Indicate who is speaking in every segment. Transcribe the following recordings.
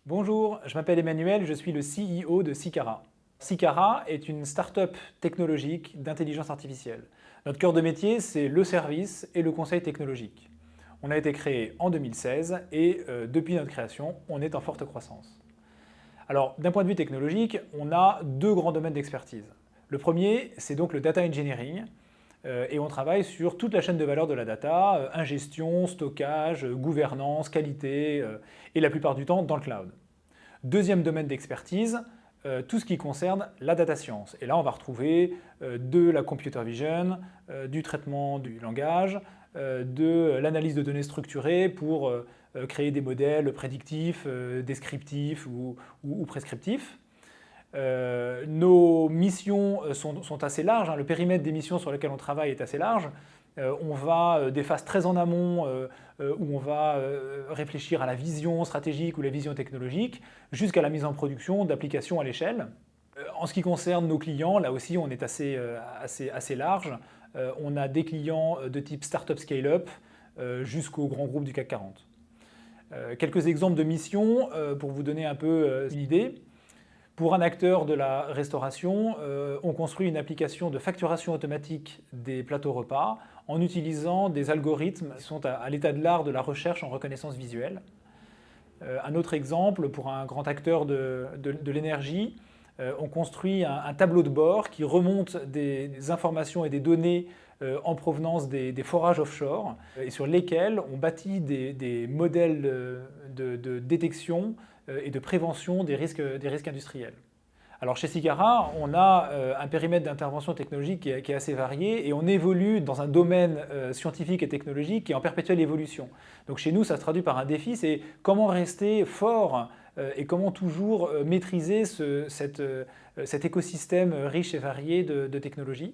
Speaker 1: Bonjour, je m'appelle Emmanuel, je suis le CEO de Cycara. Cycara est une start-up technologique d'intelligence artificielle. Notre cœur de métier, c'est le service et le conseil technologique. On a été créé en 2016 et depuis notre création, on est en forte croissance. Alors, d'un point de vue technologique, on a deux grands domaines d'expertise. Le premier, c'est donc le data engineering, et on travaille sur toute la chaîne de valeur de la data, ingestion, stockage, gouvernance, qualité, et la plupart du temps dans le cloud. Deuxième domaine d'expertise, tout ce qui concerne la data science. Et là, on va retrouver de la computer vision, du traitement du langage, de l'analyse de données structurées pour créer des modèles prédictifs, descriptifs ou prescriptifs. Nos missions sont assez larges, le périmètre des missions sur lesquelles on travaille est assez large. On va des phases très en amont où on va réfléchir à la vision stratégique ou la vision technologique jusqu'à la mise en production d'applications à l'échelle. En ce qui concerne nos clients, là aussi on est assez large. On a des clients de type startup scale-up jusqu'aux grands groupes du CAC 40. Quelques exemples de missions pour vous donner un peu une idée. Pour un acteur de la restauration, on construit une application de facturation automatique des plateaux repas en utilisant des algorithmes qui sont à l'état de l'art de la recherche en reconnaissance visuelle. Un autre exemple, pour un grand acteur de l'énergie, on construit un tableau de bord qui remonte des informations et des données en provenance des forages offshore et sur lesquels on bâtit des modèles de détection et de prévention des risques industriels. Alors chez Cycara, on a un périmètre d'intervention technologique qui est assez varié et on évolue dans un domaine scientifique et technologique qui est en perpétuelle évolution. Donc chez nous, ça se traduit par un défi, c'est comment rester fort et comment toujours maîtriser cet écosystème riche et varié de technologies.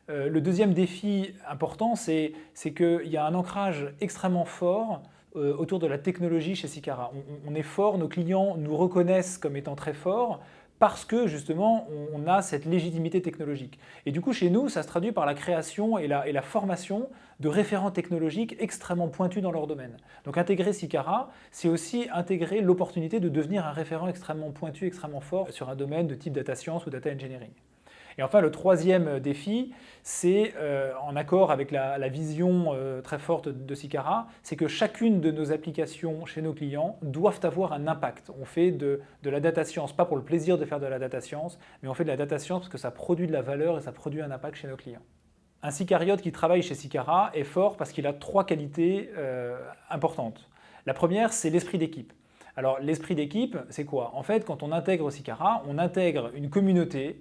Speaker 1: Le deuxième défi important, c'est qu'il y a un ancrage extrêmement fort autour de la technologie chez Cycara. On est fort, nos clients nous reconnaissent comme étant très forts parce que justement on a cette légitimité technologique. Et du coup chez nous, ça se traduit par la création et la formation de référents technologiques extrêmement pointus dans leur domaine. Donc intégrer Cycara, c'est aussi intégrer l'opportunité de devenir un référent extrêmement pointu, extrêmement fort sur un domaine de type data science ou data engineering. Et enfin, le troisième défi, c'est en accord avec la vision très forte de Cycara, c'est que chacune de nos applications chez nos clients doivent avoir un impact. On fait de la data science, pas pour le plaisir de faire de la data science, mais on fait de la data science parce que ça produit de la valeur et ça produit un impact chez nos clients. Un Cycariote qui travaille chez Cycara est fort parce qu'il a trois qualités importantes. La première, c'est l'esprit d'équipe. Alors l'esprit d'équipe, c'est quoi? En fait, quand on intègre Cycara, on intègre une communauté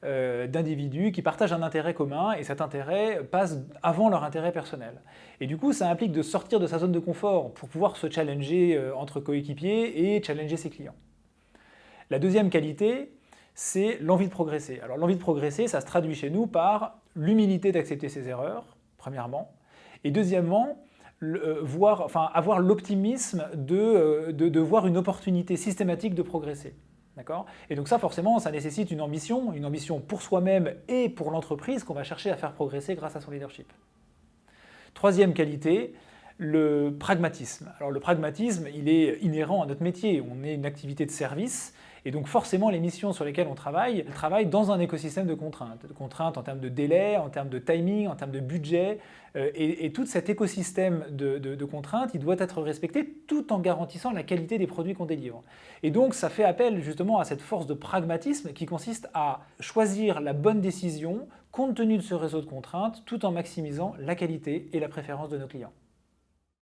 Speaker 1: d'individus qui partagent un intérêt commun et cet intérêt passe avant leur intérêt personnel. Et du coup, ça implique de sortir de sa zone de confort pour pouvoir se challenger entre coéquipiers et challenger ses clients. La deuxième qualité, c'est l'envie de progresser. Alors l'envie de progresser, ça se traduit chez nous par l'humilité d'accepter ses erreurs, premièrement, et deuxièmement, avoir l'optimisme de voir une opportunité systématique de progresser. Et donc ça, forcément, ça nécessite une ambition pour soi-même et pour l'entreprise qu'on va chercher à faire progresser grâce à son leadership. Troisième qualité, le pragmatisme. Alors le pragmatisme, il est inhérent à notre métier. On est une activité de service et donc forcément les missions sur lesquelles on travaille, elles travaillent dans un écosystème de contraintes en termes de délai, en termes de timing, en termes de budget. Et tout cet écosystème de contraintes, il doit être respecté tout en garantissant la qualité des produits qu'on délivre. Et donc ça fait appel justement à cette force de pragmatisme qui consiste à choisir la bonne décision compte tenu de ce réseau de contraintes tout en maximisant la qualité et la préférence de nos clients.